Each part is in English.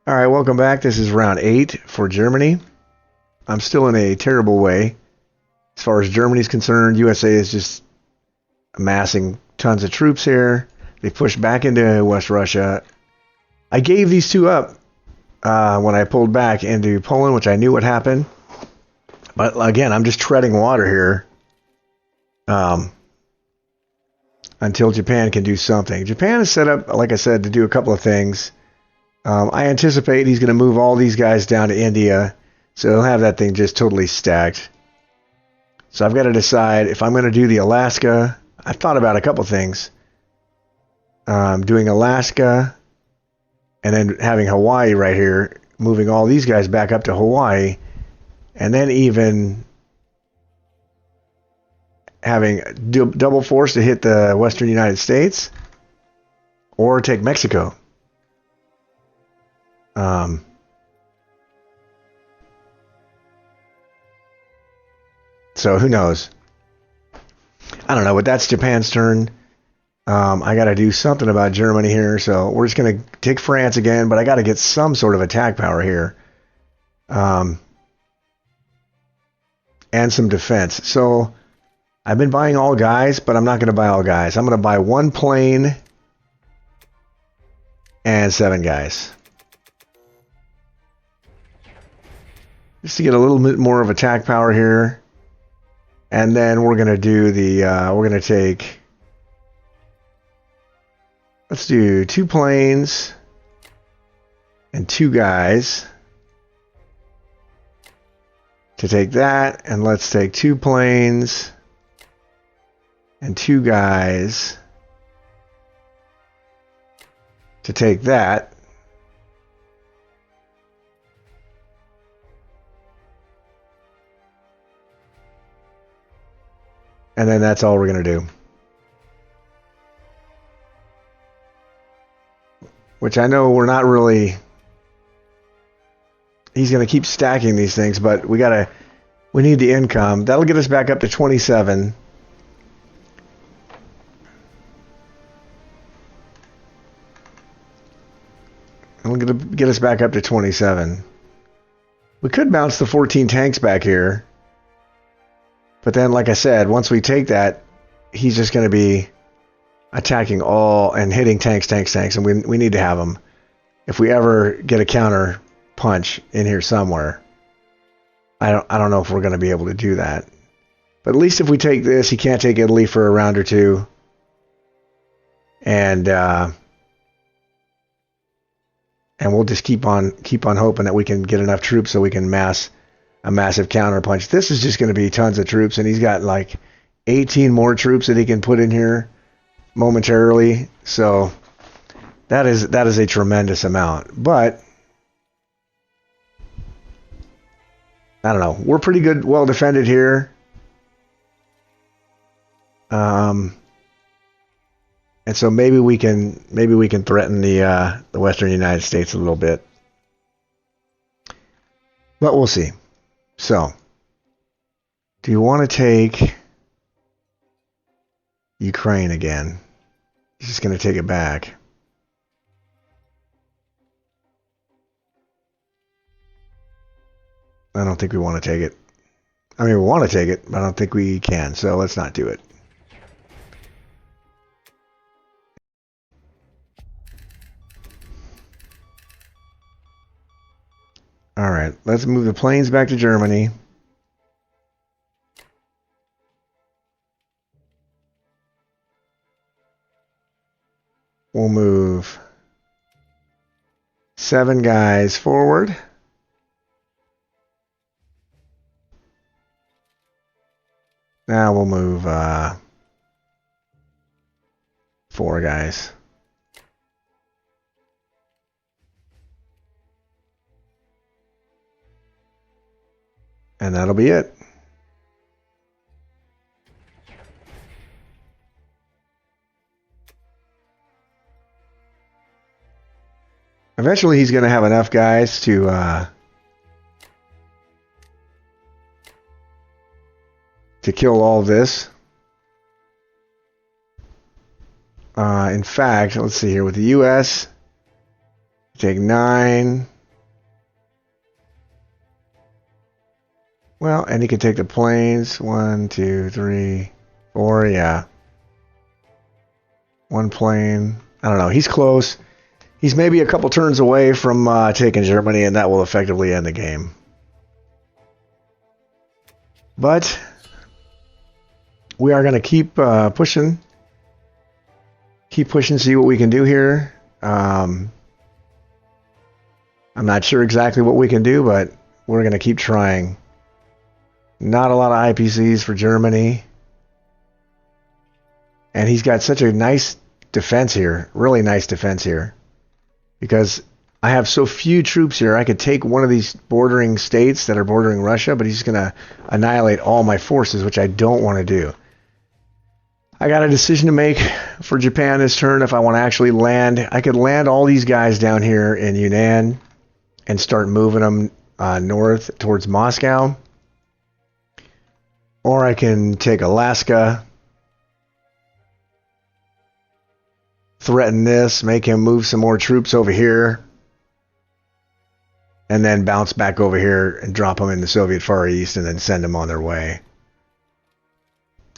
All right, welcome back. This is round 8 for Germany. I'm still in a terrible way. As far as Germany's concerned, USA is just amassing tons of troops here. They pushed back into West Russia. I gave these two up when I pulled back into Poland, which I knew would happen. But again, I'm just treading water here until Japan can do something. Japan is set up, like I said, to do a couple of things. I anticipate he's going to move all these guys down to India, so he'll have that thing just totally stacked. So I've got to decide if I'm going to do the Alaska. I've thought about a couple things. Doing Alaska and then having Hawaii right here, moving all these guys back up to Hawaii, and then even having double force to hit the western United States or take Mexico. So who knows? I don't know, but that's Japan's turn. I got to do something about Germany here, so we're just going to take France again, but I got to get some sort of attack power here. And some defense. So I've been buying all guys, but I'm not going to buy all guys. I'm going to buy 1 plane and 7 guys. Just to get a little bit more of attack power here. And then we're going to do the, we're going to take, let's do 2 planes and 2 guys to take that. And let's take 2 planes and 2 guys to take that. And then that's all we're going to do. Which I know we're not really... He's going to keep stacking these things, but we need the income. That'll get us back up to 27. And we're going to get us back up to 27. We could bounce the 14 tanks back here. But then, like I said, once we take that, he's just going to be attacking all and hitting tanks, and we need to have him. If we ever get a counter punch in here somewhere, I don't know if we're going to be able to do that. But at least if we take this, he can't take Italy for a round or two, and we'll just keep on hoping that we can get enough troops so we can mass a massive counter punch. This is just going to be tons of troops, and he's got like 18 more troops that he can put in here momentarily. So that is a tremendous amount. But I don't know. We're pretty good, well defended here. And so maybe we can threaten the western United States a little bit. But we'll see. So, do you want to take Ukraine again? He's just going to take it back. I don't think we want to take it. I mean, we want to take it, but I don't think we can, so let's not do it. All right, let's move the planes back to Germany. We'll move 7 guys forward. Now we'll move 4 guys. And that'll be it. Eventually he's going to have enough guys to kill all of this. In fact, let's see here. With the U.S., take 9, Well, and he can take the planes. 1, 2, 3, 4. Yeah. One plane. I don't know. He's close. He's maybe a couple turns away from taking Germany, and that will effectively end the game. But we are going to keep pushing. Keep pushing, see what we can do here. I'm not sure exactly what we can do, but we're going to keep trying. Not a lot of IPCs for Germany. And he's got such a nice defense here. Really nice defense here. Because I have so few troops here, I could take one of these bordering states that are bordering Russia, but he's going to annihilate all my forces, which I don't want to do. I got a decision to make for Japan this turn if I want to actually land. I could land all these guys down here in Yunnan and start moving them north towards Moscow. Or I can take Alaska, threaten this, make him move some more troops over here, and then bounce back over here and drop them in the Soviet Far East and then send them on their way.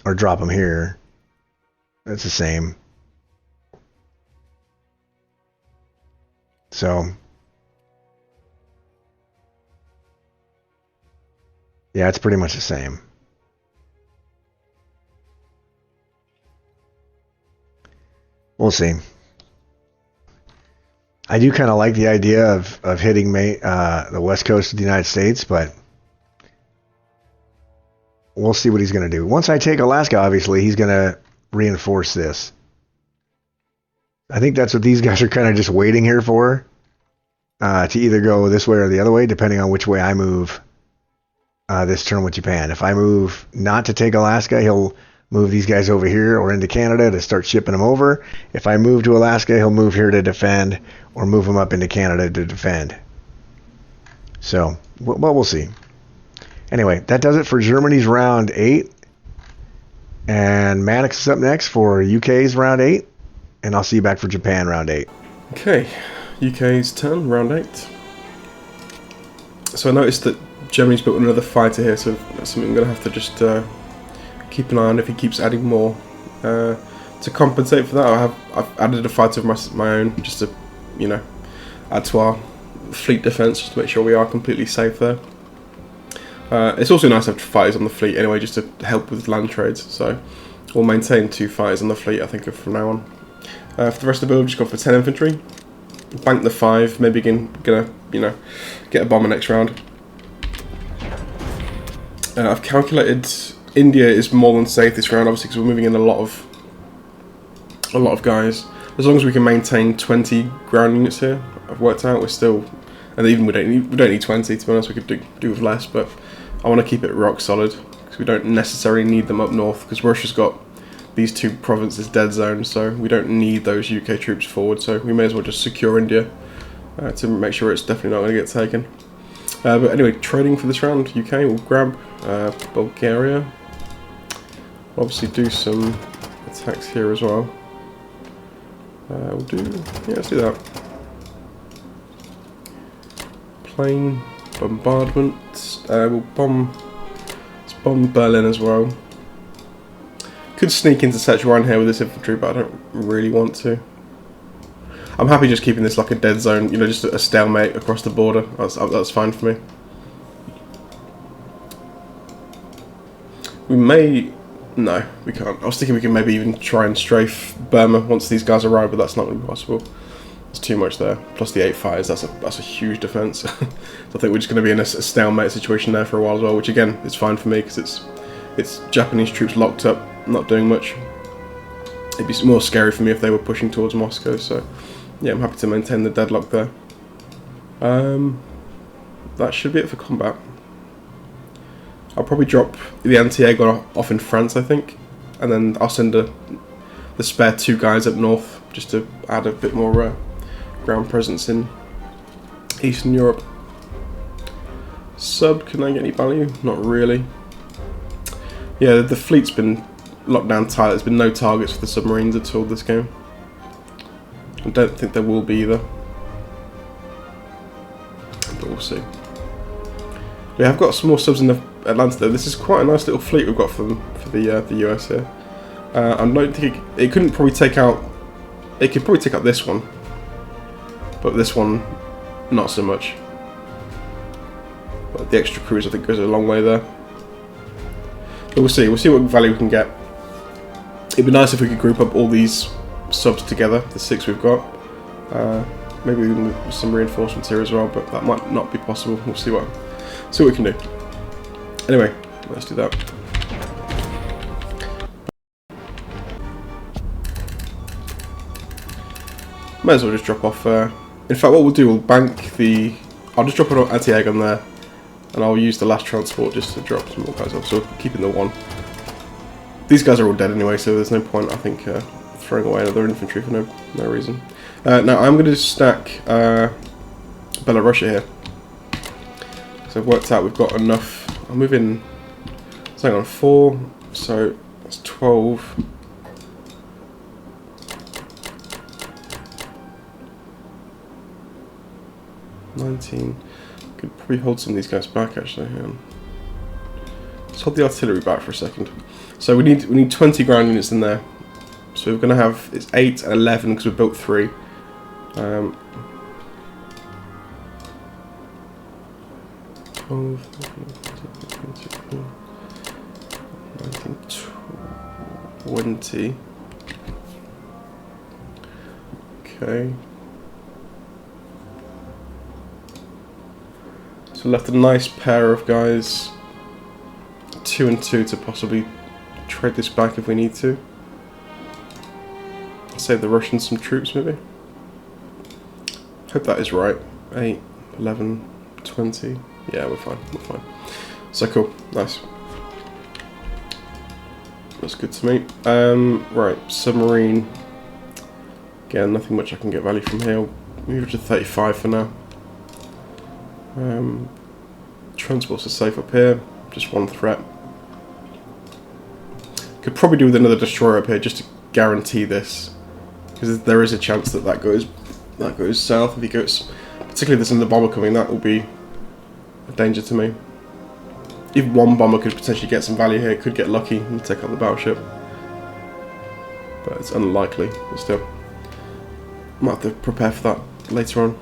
Or drop them here. That's the same. So, yeah, it's pretty much the same. We'll see. I do kind of like the idea of hitting the west coast of the United States, but we'll see what he's going to do. Once I take Alaska, obviously, he's going to reinforce this. I think that's what these guys are kind of just waiting here for, to either go this way or the other way, depending on which way I move this turn with Japan. If I move not to take Alaska, he'll move these guys over here or into Canada to start shipping them over. If I move to Alaska, he'll move here to defend, or move them up into Canada to defend. So, well, we'll see. Anyway, that does it for Germany's round 8. And Manix is up next for UK's round 8. And I'll see you back for Japan round 8. Okay, UK's turn, round 8. So I noticed that Germany's built another fighter here, so that's something I'm going to have to just keep an eye on if he keeps adding more. To compensate for that, I've added a fighter of my own, just to, you know, add to our fleet defence, just to make sure we are completely safe there. It's also nice to have fighters on the fleet anyway, just to help with land trades, so we'll maintain 2 fighters on the fleet, I think, from now on. For the rest of the build, we've just gone for 10 infantry, bank the 5, maybe gonna, you know, get a bomber next round. I've calculated India is more than safe this round, obviously, because we're moving in a lot of guys. As long as we can maintain 20 ground units here, I've worked out we're still, and even we don't need 20, to be honest. We could do with less, but I want to keep it rock solid because we don't necessarily need them up north, because Russia's got these 2 provinces dead zones, so we don't need those UK troops forward. So we may as well just secure India to make sure it's definitely not going to get taken. But anyway, trading for this round, UK will grab Bulgaria. Obviously do some attacks here as well. Let's do that. Plane bombardment. We'll bomb Berlin as well. Could sneak into Sichuan here with this infantry, but I don't really want to. I'm happy just keeping this like a dead zone, you know, just a stalemate across the border. That's fine for me. We may... No, we can't. I was thinking we can maybe even try and strafe Burma once these guys arrive, but that's not going to be possible. There's too much there. Plus the 8 fires, that's a huge defence. So I think we're just going to be in a stalemate situation there for a while as well, which again is fine for me because it's Japanese troops locked up, not doing much. It'd be more scary for me if they were pushing towards Moscow. So yeah, I'm happy to maintain the deadlock there. That should be it for combat. I'll probably drop the anti-air off in France, I think, and then I'll send the spare 2 guys up north just to add a bit more ground presence in Eastern Europe. Sub, can I get any value? Not really. Yeah, the fleet's been locked down tight. There's been no targets for the submarines at all this game. I don't think there will be either, but we'll see. Yeah, I've got some more subs in the Atlanta though. This is quite a nice little fleet we've got for the US here. I don't think it couldn't probably take out. It could probably take out this one, but this one, not so much. But the extra cruise I think goes a long way there. But we'll see. We'll see what value we can get. It'd be nice if we could group up all these subs together, the 6 we've got. Maybe with some reinforcements here as well, but that might not be possible. We'll see what we can do. Anyway, let's do that. Might as well just drop off. In fact, what we'll do, we'll bank the. I'll just drop an anti-egg on there, and I'll use the last transport just to drop some more guys off. So keeping the 1. These guys are all dead anyway, so there's no point, I think, throwing away another infantry for no reason. Now I'm going to stack Belarusia here. So I've worked out we've got enough. I'll move in. So hang on, 4. So that's 12. Could probably hold some of these guys back actually. Let's hold the artillery back for a second. So we need 20 ground units in there. So we're going to have it's 8 and 11 because we built 3. 12, 19, 20. Okay. So left a nice pair of guys, 2 and 2 to possibly trade this back if we need to. Save the Russians some troops maybe. Hope that is right. 8, 11, 20. Yeah, we're fine. So cool, nice. That's good to me. Right, submarine. Again, nothing much I can get value from here. Move to 35 for now. Transports are safe up here. Just 1 threat. Could probably do with another destroyer up here just to guarantee this, because there is a chance that goes south if he goes. Particularly if there's another bomber coming, that will be a danger to me. Even 1 bomber could potentially get some value here. Could get lucky and take out the battleship, but it's unlikely. But still, might have to prepare for that later on.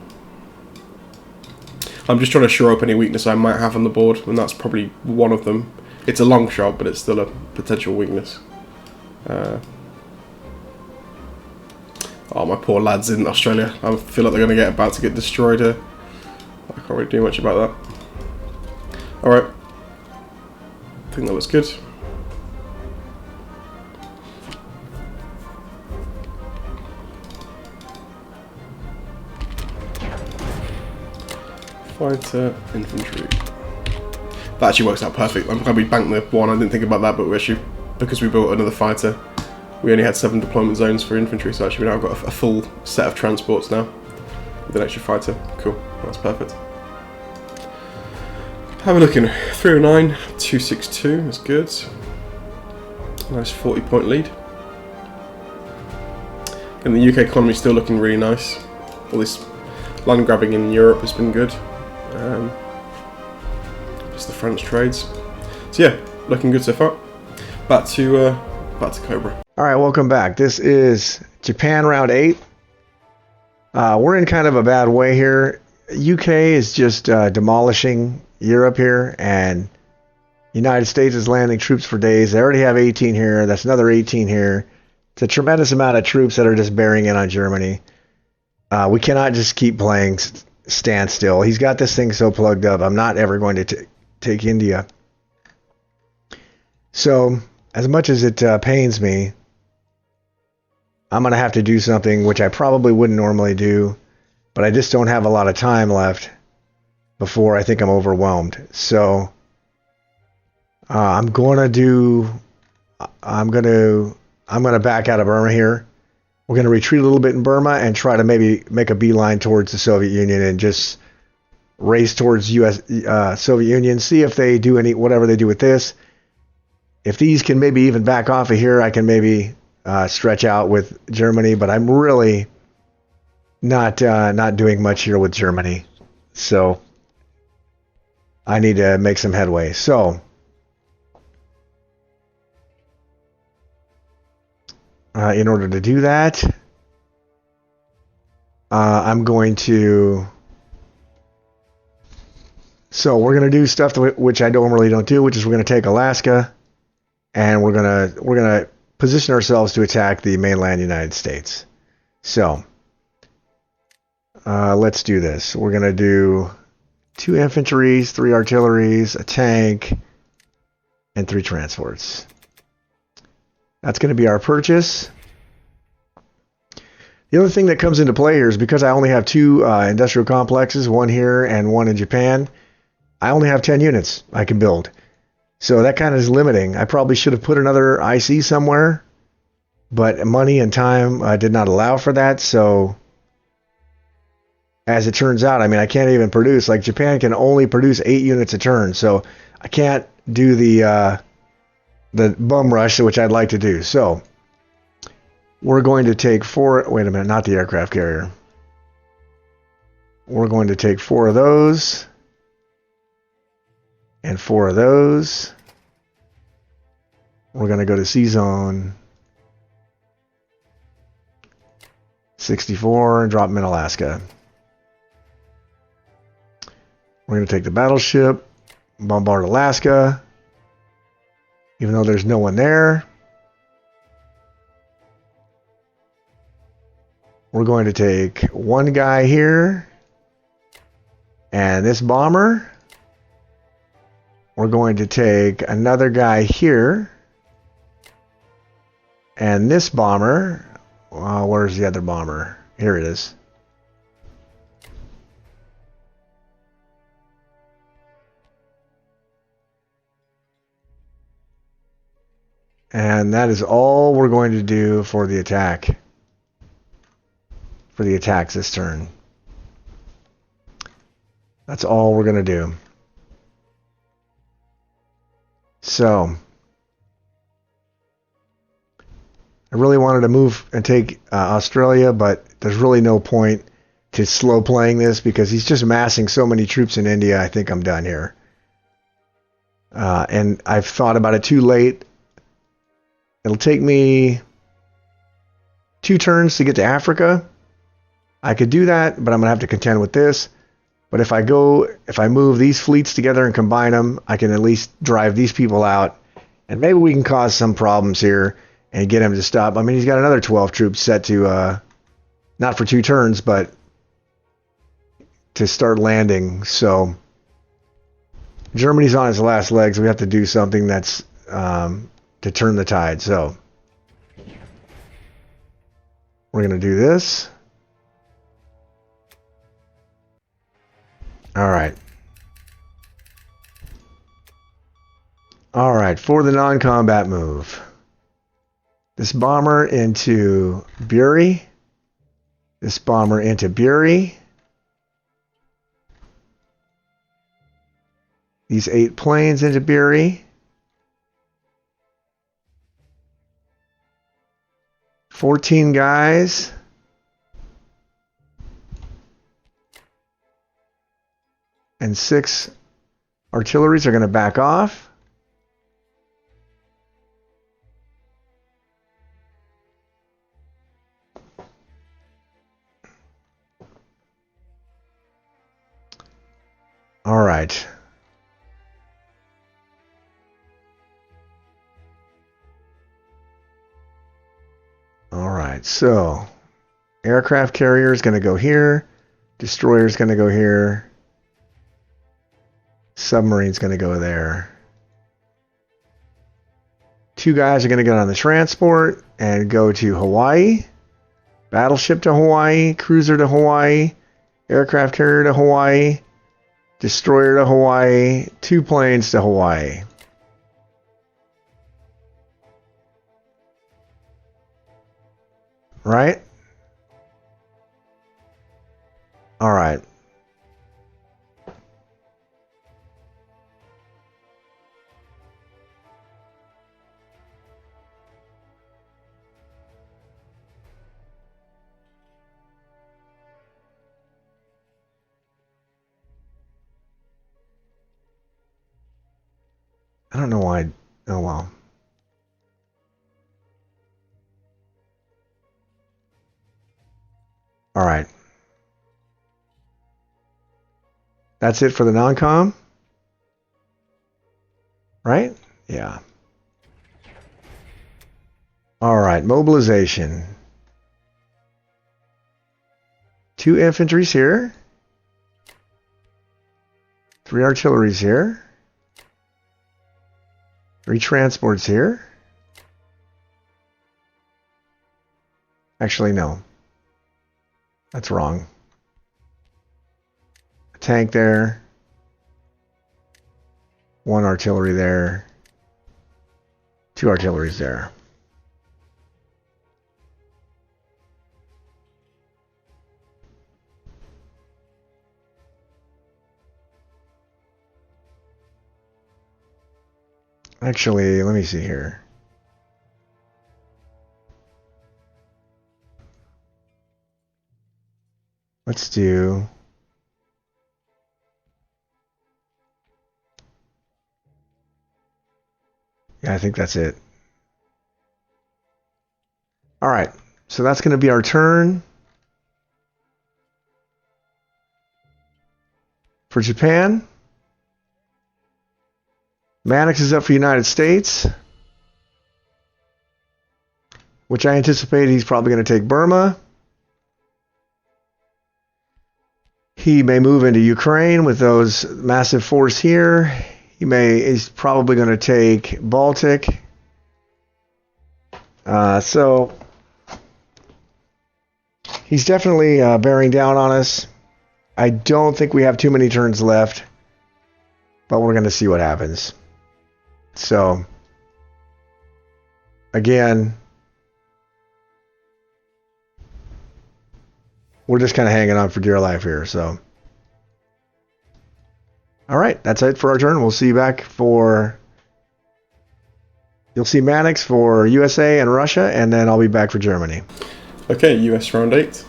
I'm just trying to shore up any weakness I might have on the board, and that's probably one of them. It's a long shot, but it's still a potential weakness. Oh, my poor lads in Australia. I feel like they're about to get destroyed here. I can't really do much about that. Alright. I think that looks good. Fighter, infantry. That actually works out perfect. I'm glad we banked the 1. I didn't think about that, but we actually, because we built another fighter, we only had 7 deployment zones for infantry, so actually we now got a full set of transports now with an extra fighter. Cool, that's perfect. Have a look in 309, 262, that's good. Nice 40-point lead. And the UK economy is still looking really nice. All this land grabbing in Europe has been good. Just the French trades. So yeah, looking good so far. Back to Cobra. All right, welcome back. This is Japan round 8. We're in kind of a bad way here. UK is just demolishing Europe here, and United States is landing troops for days. They already have 18 here. That's another 18 here. It's a tremendous amount of troops that are just bearing in on Germany. We cannot just keep playing standstill. He's got this thing so plugged up. I'm not ever going to take India. So, as much as it pains me, I'm going to have to do something which I probably wouldn't normally do, but I just don't have a lot of time left before I think I'm overwhelmed. So, I'm going to back out of Burma here. We're going to retreat a little bit in Burma and try to maybe make a beeline towards the Soviet Union and just race towards Soviet Union, see if they do whatever they do with this. If these can maybe even back off of here, I can maybe stretch out with Germany, but I'm really not doing much here with Germany. So I need to make some headway. So In order to do that, I'm going to... So we're going to do stuff which I normally don't do, which is we're going to take Alaska, and we're gonna position ourselves to attack the mainland United States. So let's do this. We're going to do 2 infantries, 3 artilleries, a tank, and 3 transports. That's going to be our purchase. The other thing that comes into play here is because I only have 2 industrial complexes, one here and one in Japan, I only have 10 units I can build. So that kind of is limiting. I probably should have put another IC somewhere, but money and time did not allow for that. So as it turns out, I mean, I can't even produce. Like Japan can only produce 8 units a turn. So I can't do the bum rush, which I'd like to do. So we're going to take 4. Wait a minute, not the aircraft carrier. We're going to take 4 of those. And 4 of those. We're going to go to C Zone 64 and drop them in Alaska. We're going to take the battleship, bombard Alaska, even though there's no one there. We're going to take 1 guy here and this bomber. We're going to take another guy here and this bomber. Where's the other bomber? Here it is. And that is all we're going to do for the attack. For the attacks this turn. That's all we're going to do. So I really wanted to move and take Australia, but there's really no point to slow playing this because he's just massing so many troops in India. I think I'm done here. And I've thought about it too late. It'll take me 2 turns to get to Africa. I could do that, but I'm going to have to contend with this. But if I move these fleets together and combine them, I can at least drive these people out. And maybe we can cause some problems here and get him to stop. I mean, he's got another 12 troops set to, not for 2 turns, but to start landing. So Germany's on its last legs. We have to do something that's to turn the tide. So we're going to do this. All right. All right, for the non-combat move. This bomber into Bury. This bomber into Bury. These 8 planes into Bury. 14 guys. And 6 artilleries are going to back off. All right. All right, so aircraft carrier is going to go here. Destroyer is going to go here. Submarine's going to go there. 2 guys are going to get on the transport and go to Hawaii. Battleship to Hawaii. Cruiser to Hawaii. Aircraft carrier to Hawaii. Destroyer to Hawaii. 2 planes to Hawaii. Right? All right. I don't know why. Oh, well. All right. That's it for the non-com? Right? Yeah. All right, mobilization. 2 infantries here. 3 artilleries here. 3 transports here. Actually, no. That's wrong. A tank there. 1 artillery there. 2 artilleries there. Actually, let me see here. Let's do... Yeah, I think that's it. All right, so that's going to be our turn. For Japan, Manix is up for United States, which I anticipate he's probably going to take Burma. He may move into Ukraine with those massive force here. He's probably going to take Baltic. So he's definitely bearing down on us. I don't think we have too many turns left, but we're going to see what happens. So, again, we're just kind of hanging on for dear life here. So, all right, that's it for our turn. We'll see you back for... You'll see Manix for USA and Russia, and then I'll be back for Germany. Okay, US round 8.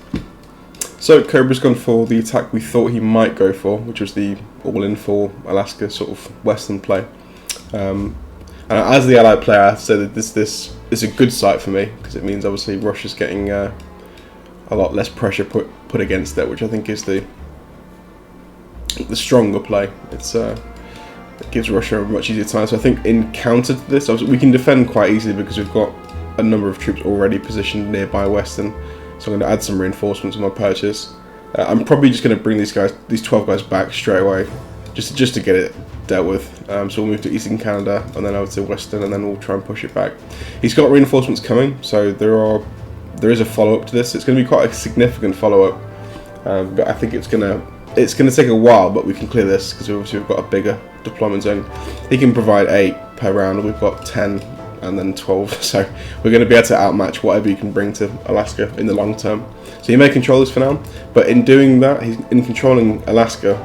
So Cobra's gone for the attack we thought he might go for, which was the all-in for Alaska sort of Western play. And as the Allied player, I have to say that this is a good site for me, because it means obviously Russia's getting a lot less pressure put against it, which I think is the stronger play. It gives Russia a much easier time. So I think in counter to this, we can defend quite easily because we've got a number of troops already positioned nearby Western. So I'm going to add some reinforcements to my purchase. I'm probably just going to bring these 12 guys back straight away, just to get it dealt with. So we'll move to Eastern Canada and then over to Western, and then we'll try and push it back. He's got reinforcements coming, so there is a follow-up to this. It's going to be quite a significant follow-up, but I think it's going to take a while, but we can clear this because obviously we've got a bigger deployment zone. He can provide 8 per round, and we've got 10 and then 12, so we're going to be able to outmatch whatever you can bring to Alaska in the long term. So he may control this for now, but in doing that, in controlling Alaska,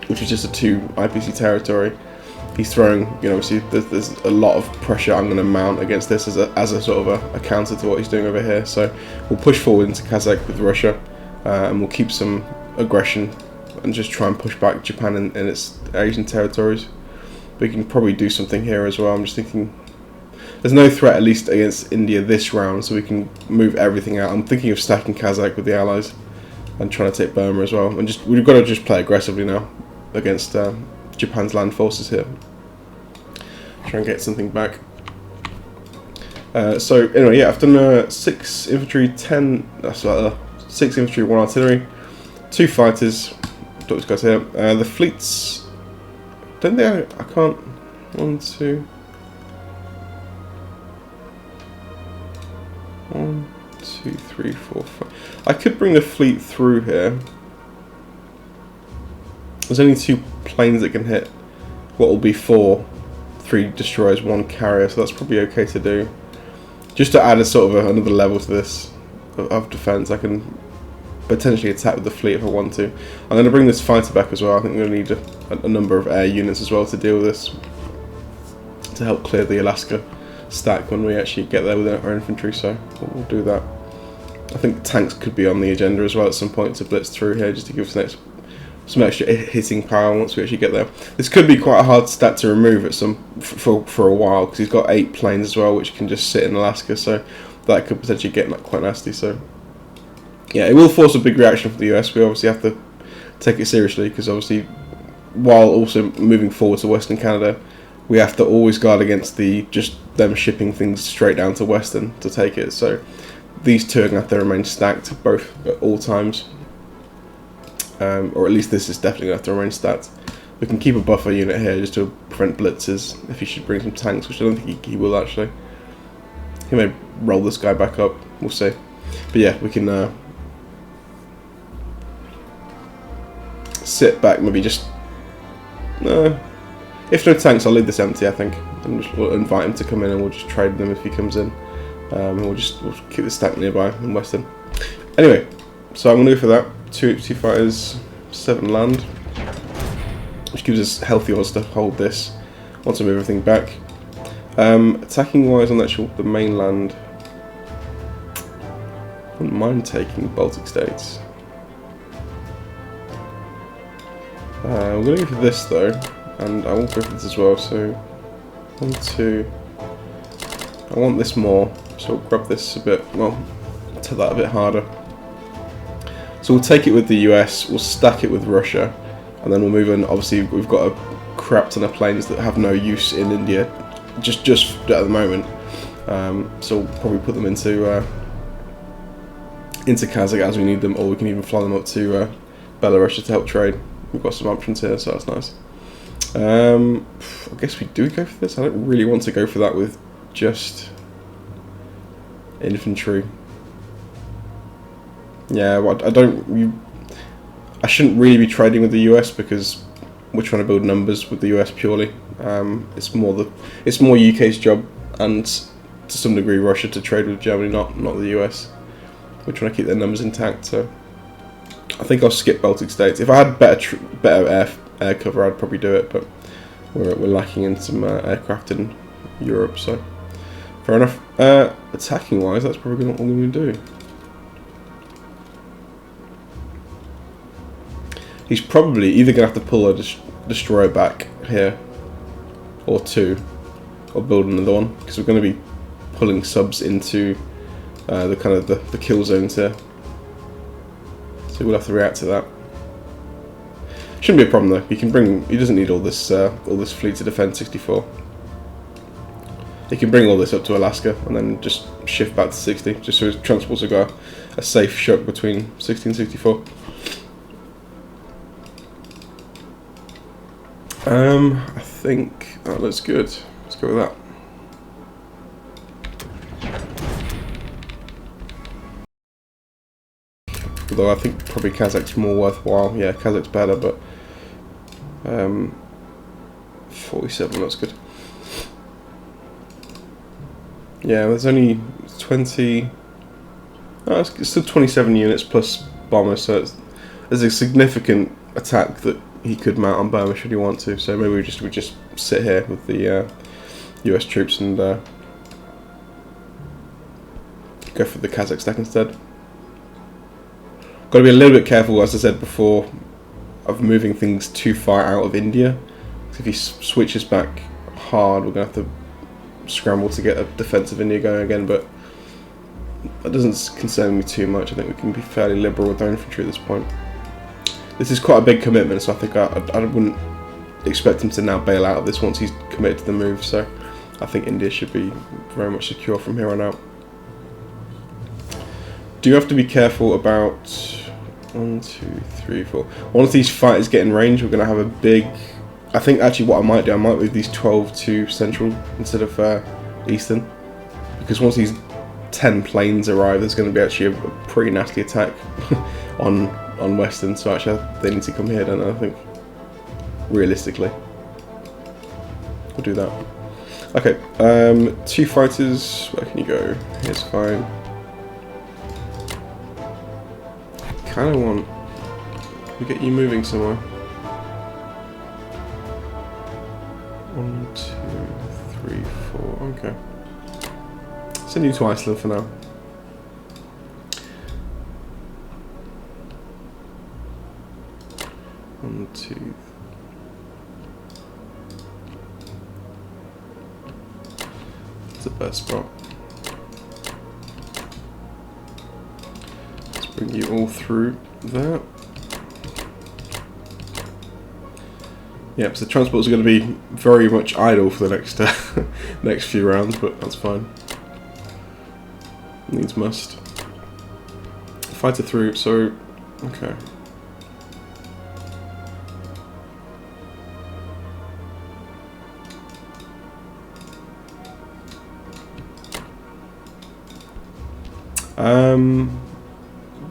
which is just a 2 IPC territory, he's throwing, obviously there's a lot of pressure I'm going to mount against this as a sort of a counter to what he's doing over here. So we'll push forward into Kazakh with Russia, and we'll keep some aggression and just try and push back Japan in its Asian territories. We can probably do something here as well. I'm just thinking there's no threat, at least against India this round, so we can move everything out. I'm thinking of stacking Kazakh with the Allies and trying to take Burma as well. And we've got to just play aggressively now against Japan's land forces here. Try and get something back. So anyway, yeah, I've done 6 infantry, 6 infantry, 1 artillery, 2 fighters. Got these guys here. The fleets. Don't they? I can't. 1, 2. 1, 2, 3, 4, 5. I could bring the fleet through here. There's only 2 planes that can hit what will be 3 destroyers, 1 carrier, so that's probably okay to do. Just to add a sort of another level to this of defense, I can potentially attack with the fleet if I want to. I'm going to bring this fighter back as well. I think we're going to need a number of air units as well to deal with this, to help clear the Alaska stack when we actually get there with our infantry, so we'll do that. I think tanks could be on the agenda as well at some point to blitz through here, just to give us some extra hitting power once we actually get there. This could be quite a hard stat to remove for a while, because he's got 8 planes as well, which can just sit in Alaska, so that could potentially get quite nasty. So yeah, it will force a big reaction from the US. We obviously have to take it seriously, because obviously, while also moving forward to Western Canada, we have to always guard against just them shipping things straight down to Western to take it. So these two are going to have to remain stacked both at all times, or at least this is definitely going to have to remain stacked. We can keep a buffer unit here just to prevent blitzes if he should bring some tanks, which I don't think he will actually. He may roll this guy back up, we'll see. But yeah, we can sit back, maybe just... if no tanks, I'll leave this empty, I think. And we'll invite him to come in and we'll just trade them if he comes in. We'll keep the stack nearby in Western. Anyway, so I'm going to go for that. 2 fighters, 7 land, which gives us healthy odds to hold this once I move everything back. Attacking wise on the mainland, I wouldn't mind taking Baltic states. We're going to go for this though, and I will go for this as well. So 1, 2. I want this more, so we'll grab this a bit. Well, take that a bit harder. So we'll take it with the US, we'll stack it with Russia, and then we'll move on. Obviously, we've got a crap ton of planes that have no use in India, just at the moment. So we'll probably put them into Kazakh as we need them, or we can even fly them up to Belarus to help trade. We've got some options here, so that's nice. I guess we do go for this. I don't really want to go for that with just infantry. Yeah, well, I shouldn't really be trading with the US because we're trying to build numbers with the US purely. It's more UK's job, and to some degree Russia to trade with Germany, not the US. We're trying to keep their numbers intact, so I think I'll skip Baltic states. If I had better air cover, I'd probably do it, but we're lacking in some aircraft in Europe, so fair enough. Attacking wise, that's probably what we're going to do. He's probably either going to have to pull a destroyer back here, or 2, or build another one, because we're going to be pulling subs into the kill zones here. So we'll have to react to that. Shouldn't be a problem though. He doesn't need all this fleet to defend 64. He can bring all this up to Alaska and then just shift back to 60, just so his transports have got a safe shot between 60 and 64. I think that looks good. Let's go with that. Although I think probably Kazakh's more worthwhile. Yeah, Kazakh's better, but 47, that's good. Yeah, there's only 20. Oh, it's still 27 units plus bombers, so there's a significant attack that he could mount on Burma should he want to. So maybe we just sit here with the US troops and go for the Kazakh stack instead. Got to be a little bit careful, as I said before, of moving things too far out of India. If he switches back hard, we're going to have to scramble to get a defense of India going again, but that doesn't concern me too much. I think we can be fairly liberal with our infantry at this point. This is quite a big commitment, so I think I wouldn't expect him to now bail out of this once he's committed to the move, so I think India should be very much secure from here on out. Do you have to be careful about 1, 2, 3, 4. Once these fighters get in range, we're going to have a big... I think actually what I might move these 12 to central instead of eastern, because once these 10 planes arrive, there's going to be actually a pretty nasty attack on western. So actually, they need to come here, don't they? I think realistically, we'll do that. Okay, 2 fighters. Where can you go? Here's fine. Kind of want to get you moving somewhere. 1, 2, 3, 4. Okay. Send you to Iceland for now. One, two. It's the best spot. Let's Bring you all through that. Yep, so transports are going to be very much idle for the next next few rounds, but that's fine. Needs must. Fighter through, so okay.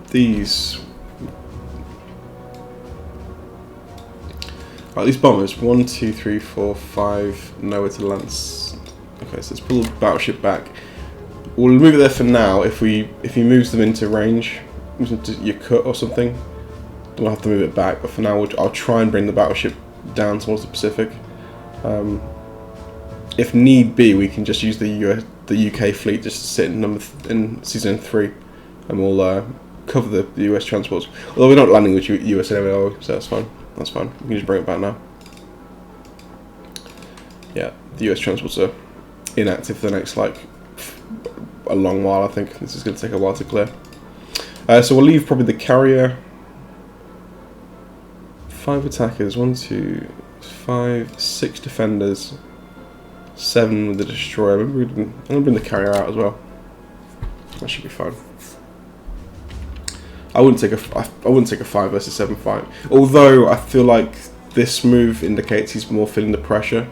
These. Right, these bombers. 1, 2, 3, 4, 5. Nowhere to land. Okay, so let's pull the battleship back. We'll move it there for now. If he moves them into range, moves them to your cut or something, then we'll have to move it back. But for now, I'll try and bring the battleship down towards the Pacific. If need be, we can just use the UK fleet just to sit in season 3, and we'll cover the US transports. Although we're not landing with US anyway, so that's fine. That's fine. We can just bring it back now. Yeah, the US transports are inactive for the next a long while. I think this is going to take a while to clear. So we'll leave probably the carrier. 5 attackers. 1, 2, 5, 6 defenders. 7 with the destroyer. I'm going to bring the carrier out as well. That should be fine. I wouldn't take a 5 versus 7 fight. Although I feel like this move indicates he's more feeling the pressure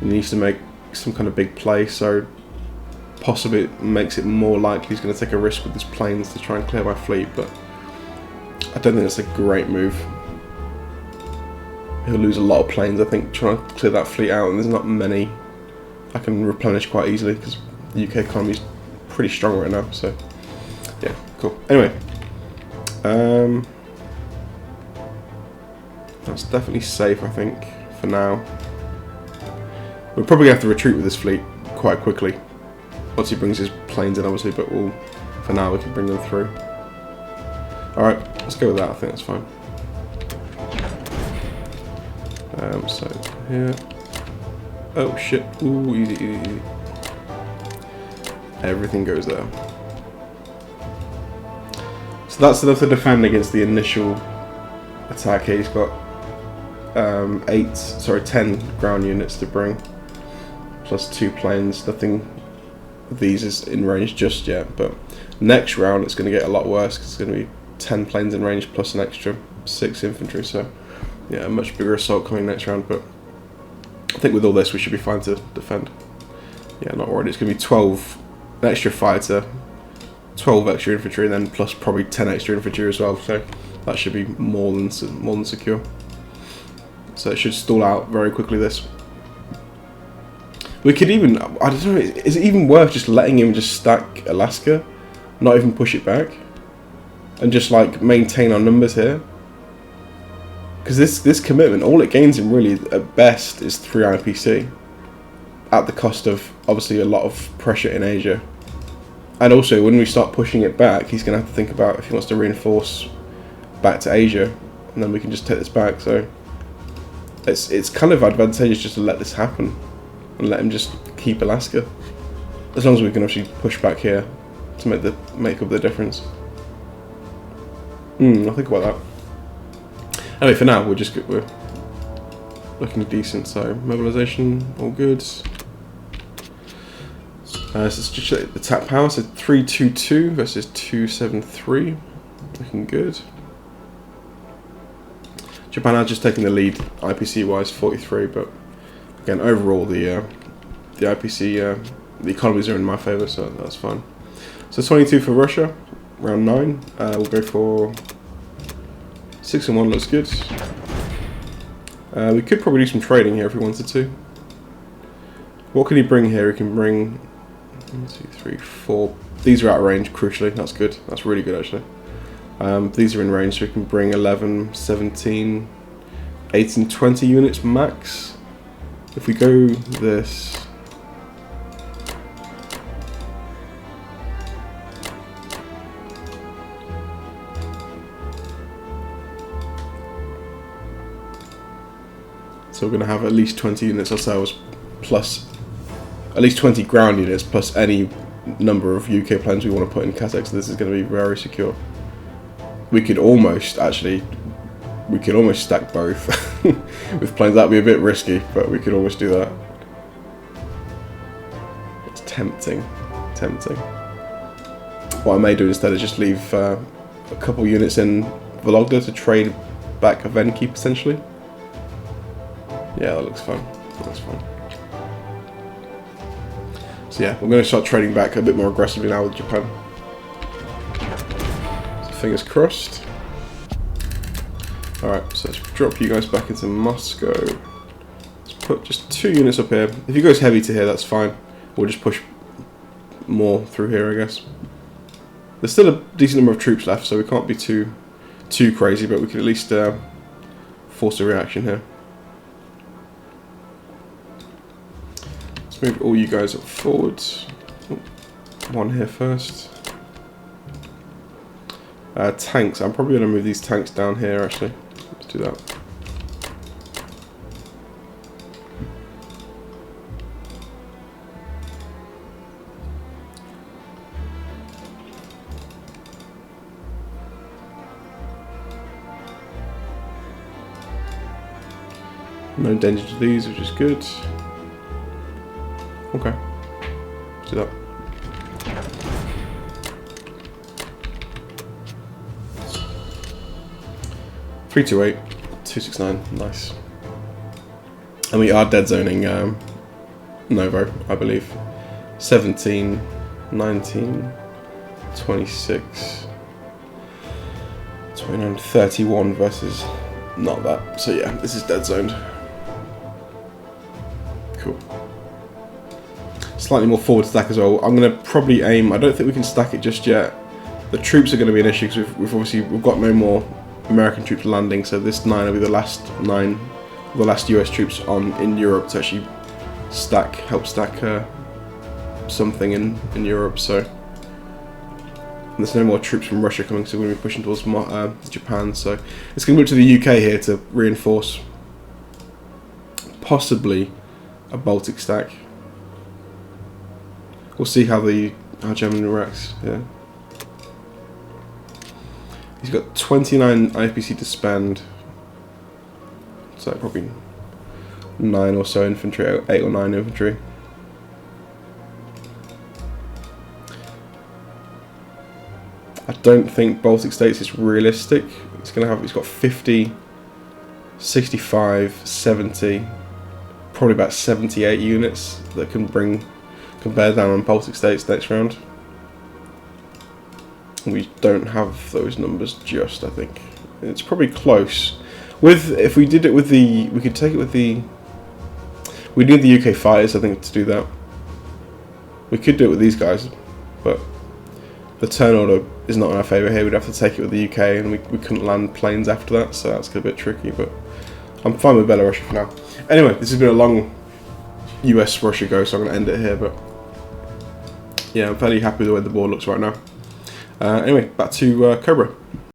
and he needs to make some kind of big play. So possibly it makes it more likely he's going to take a risk with his planes to try and clear my fleet. But I don't think that's a great move. He'll lose a lot of planes, I think, trying to clear that fleet out, and there's not many I can replenish quite easily because the UK economy is pretty strong right now. So yeah, cool. Anyway, that's definitely safe, I think, for now. We're probably going to have to retreat with this fleet quite quickly once he brings his planes in, obviously, but for now we can bring them through. Alright, let's go with that. I think that's fine. So here. Oh shit. Ooh, easy. Everything goes there. So that's enough to defend against the initial attack here. He's got 10 ground units to bring, plus 2 planes. Nothing of these is in range just yet, but next round it's going to get a lot worse because it's going to be 10 planes in range plus an extra 6 infantry. So yeah, a much bigger assault coming next round, but I think with all this we should be fine to defend. Yeah, not worried. It's going to be 12 extra fighter, 12 extra infantry, and then plus probably 10 extra infantry as well. So that should be more than secure. So it should stall out very quickly. This we could even, I don't know, is it even worth just letting him just stack Alaska, not even push it back, and just maintain our numbers here? Because this commitment, all it gains him really at best is 3 IPC, at the cost of obviously a lot of pressure in Asia. And also when we start pushing it back, he's going to have to think about if he wants to reinforce back to Asia, and then we can just take this back. So it's kind of advantageous just to let this happen and let him just keep Alaska, as long as we can actually push back here to make up the difference. I'll think about that. Anyway, for now we're looking decent. So mobilization, all good. So let's just check the attack power. So 322 versus 273, looking good. Japan has just taken the lead IPC wise, 43, but again overall the IPC the economies are in my favour, so that's fine. So 22 for Russia, round 9. We'll go for 6 and 1, looks good. We could probably do some trading here if we wanted to. What can he bring here? He can bring 1, 2, 3, 4. These are out of range, crucially. That's good. That's really good, actually. These are in range, so we can bring 11, 17, 18, 20 units max. If we go this... So we're going to have at least 20 units ourselves, plus at least 20 ground units, plus any number of UK planes we want to put in Kazakh. So this is going to be very secure. we could almost actually, we could almost stack both with planes. That'd be a bit risky, but we could almost do that. It's tempting. What I may do instead is just leave a couple units in Vologda to trade back a Venki potentially. Yeah, that looks fun. So yeah, we're going to start trading back a bit more aggressively now with Japan. So fingers crossed. Alright, so let's drop you guys back into Moscow. Let's put just 2 units up here. If he goes heavy to here, that's fine. We'll just push more through here, I guess. There's still a decent number of troops left, so we can't be too crazy, but we can at least force a reaction here. Let's move all you guys up forwards. Oh, one here first. Tanks. I'm probably going to move these tanks down here, actually. Let's do that. No danger to these, which is good. Okay, let's do that. Three, 2, 8, 2, 6, 9. Nice. And we are dead zoning Novo, I believe. 17, 19, 26, 29, 31 versus not that. So yeah, this is dead zoned. Cool. Slightly more forward stack as well. I'm going to probably aim. I don't think we can stack it just yet. The troops are going to be an issue because we've got no more American troops landing. So this 9 will be the last 9, the last US troops in Europe to actually help stack something in Europe. So there's no more troops from Russia coming, so we're going to be pushing towards Japan. So it's going to move to the UK here to reinforce possibly a Baltic stack. We'll see how Germany reacts. Yeah, he's got 29 IFPC to spend, so probably 9 or so infantry, 8 or 9 infantry. I don't think Baltic states is realistic. It's got 50, 65, 70, probably about 78 units that can bear down on Baltic states next round. We don't have those numbers just, I think. It's probably close. If we did it with we could take it with we need the UK fighters, I think, to do that. We could do it with these guys, but the turn order is not in our favour here. We'd have to take it with the UK, and we couldn't land planes after that, so that's a bit tricky, but I'm fine with Belarus for now. Anyway, this has been a long US-Russia go, so I'm going to end it here, but yeah, I'm fairly happy with the way the board looks right now. Anyway, back to Cobra.